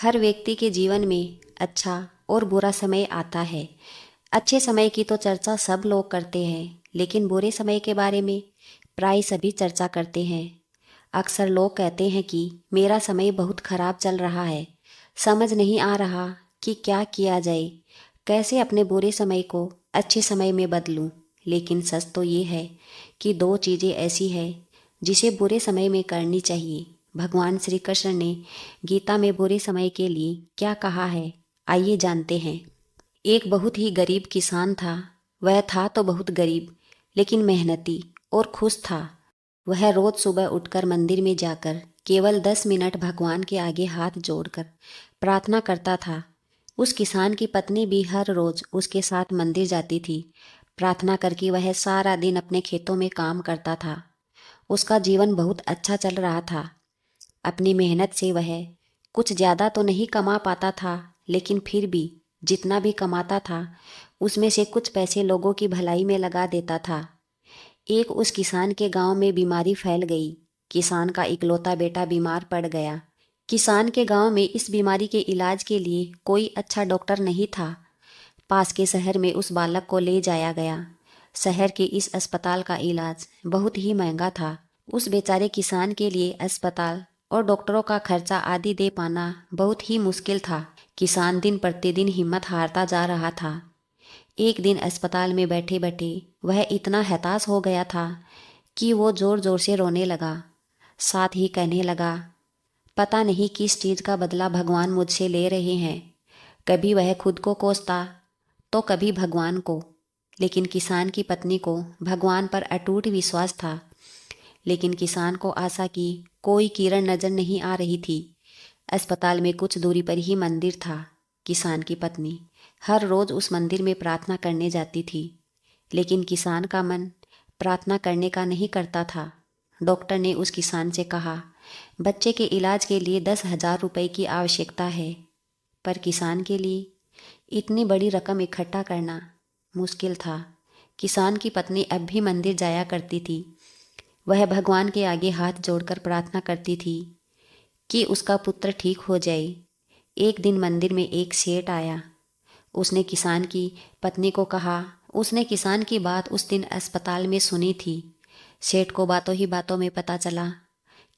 हर व्यक्ति के जीवन में अच्छा और बुरा समय आता है। अच्छे समय की तो चर्चा सब लोग करते हैं, लेकिन बुरे समय के बारे में प्राय सभी चर्चा करते हैं। अक्सर लोग कहते हैं कि मेरा समय बहुत खराब चल रहा है, समझ नहीं आ रहा कि क्या किया जाए, कैसे अपने बुरे समय को अच्छे समय में बदलूं। लेकिन सच तो ये है कि दो चीज़ें ऐसी हैं जिसे बुरे समय में करनी चाहिए। भगवान श्री कृष्ण ने गीता में बुरे समय के लिए क्या कहा है, आइए जानते हैं। एक बहुत ही गरीब किसान था। वह था तो बहुत गरीब, लेकिन मेहनती और खुश था। वह रोज सुबह उठकर मंदिर में जाकर केवल 10 मिनट भगवान के आगे हाथ जोड़कर प्रार्थना करता था। उस किसान की पत्नी भी हर रोज उसके साथ मंदिर जाती थी। प्रार्थना करके वह सारा दिन अपने खेतों में काम करता था। उसका जीवन बहुत अच्छा चल रहा था। अपनी मेहनत से वह कुछ ज़्यादा तो नहीं कमा पाता था, लेकिन फिर भी जितना भी कमाता था उसमें से कुछ पैसे लोगों की भलाई में लगा देता था। एक उस किसान के गांव में बीमारी फैल गई। किसान का इकलौता बेटा बीमार पड़ गया। किसान के गांव में इस बीमारी के इलाज के लिए कोई अच्छा डॉक्टर नहीं था। पास के शहर में उस बालक को ले जाया गया। शहर के इस अस्पताल का इलाज बहुत ही महंगा था। उस बेचारे किसान के लिए अस्पताल और डॉक्टरों का खर्चा आदि दे पाना बहुत ही मुश्किल था। किसान दिन प्रतिदिन हिम्मत हारता जा रहा था। एक दिन अस्पताल में बैठे बैठे वह इतना हताश हो गया था कि वो जोर जोर से रोने लगा। साथ ही कहने लगा, पता नहीं किस चीज़ का बदला भगवान मुझसे ले रहे हैं। कभी वह खुद को कोसता तो कभी भगवान को। लेकिन किसान की पत्नी को भगवान पर अटूट विश्वास था। लेकिन किसान को आशा की कोई किरण नजर नहीं आ रही थी। अस्पताल में कुछ दूरी पर ही मंदिर था। किसान की पत्नी हर रोज उस मंदिर में प्रार्थना करने जाती थी, लेकिन किसान का मन प्रार्थना करने का नहीं करता था। डॉक्टर ने उस किसान से कहा, बच्चे के इलाज के लिए 10,000 रुपये की आवश्यकता है। पर किसान के लिए इतनी बड़ी रकम इकट्ठा करना मुश्किल था। किसान की पत्नी अब भी मंदिर जाया करती थी। वह भगवान के आगे हाथ जोड़कर प्रार्थना करती थी कि उसका पुत्र ठीक हो जाए। एक दिन मंदिर में एक सेठ आया। उसने किसान की पत्नी को कहा, उसने किसान की बात उस दिन अस्पताल में सुनी थी। सेठ को बातों ही बातों में पता चला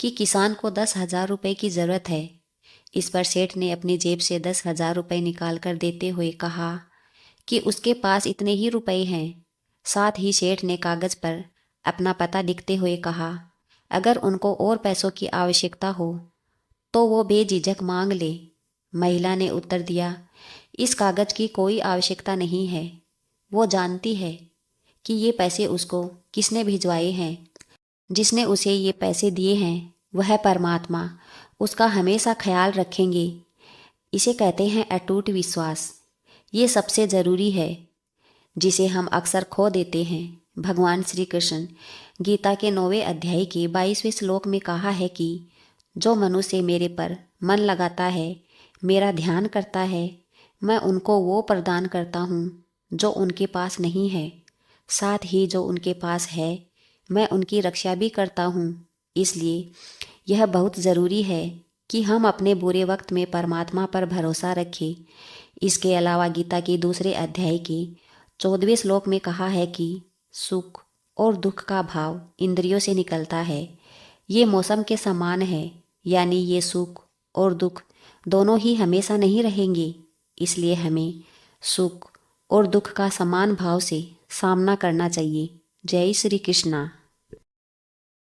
कि किसान को 10,000 रुपये की ज़रूरत है। इस पर सेठ ने अपनी जेब से 10,000 रुपये निकाल कर देते हुए कहा कि उसके पास इतने ही रुपए हैं। साथ ही सेठ ने कागज़ पर अपना पता लिखते हुए कहा, अगर उनको और पैसों की आवश्यकता हो तो वो बेझिझक मांग ले। महिला ने उत्तर दिया, इस कागज़ की कोई आवश्यकता नहीं है। वो जानती है कि ये पैसे उसको किसने भिजवाए हैं। जिसने उसे ये पैसे दिए हैं वह परमात्मा उसका हमेशा ख्याल रखेंगे। इसे कहते हैं अटूट विश्वास। ये सबसे ज़रूरी है, जिसे हम अक्सर खो देते हैं। भगवान श्री कृष्ण गीता के 9वें अध्याय के 22वें श्लोक में कहा है कि जो मनुष्य मेरे पर मन लगाता है, मेरा ध्यान करता है, मैं उनको वो प्रदान करता हूँ जो उनके पास नहीं है। साथ ही जो उनके पास है, मैं उनकी रक्षा भी करता हूँ। इसलिए यह बहुत ज़रूरी है कि हम अपने बुरे वक्त में परमात्मा पर भरोसा रखें। इसके अलावा गीता के दूसरे अध्याय के 14वें श्लोक में कहा है कि सुख और दुख का भाव इंद्रियों से निकलता है। ये मौसम के समान है, यानी ये सुख और दुख दोनों ही हमेशा नहीं रहेंगे। इसलिए हमें सुख और दुख का समान भाव से सामना करना चाहिए। जय श्री कृष्णा।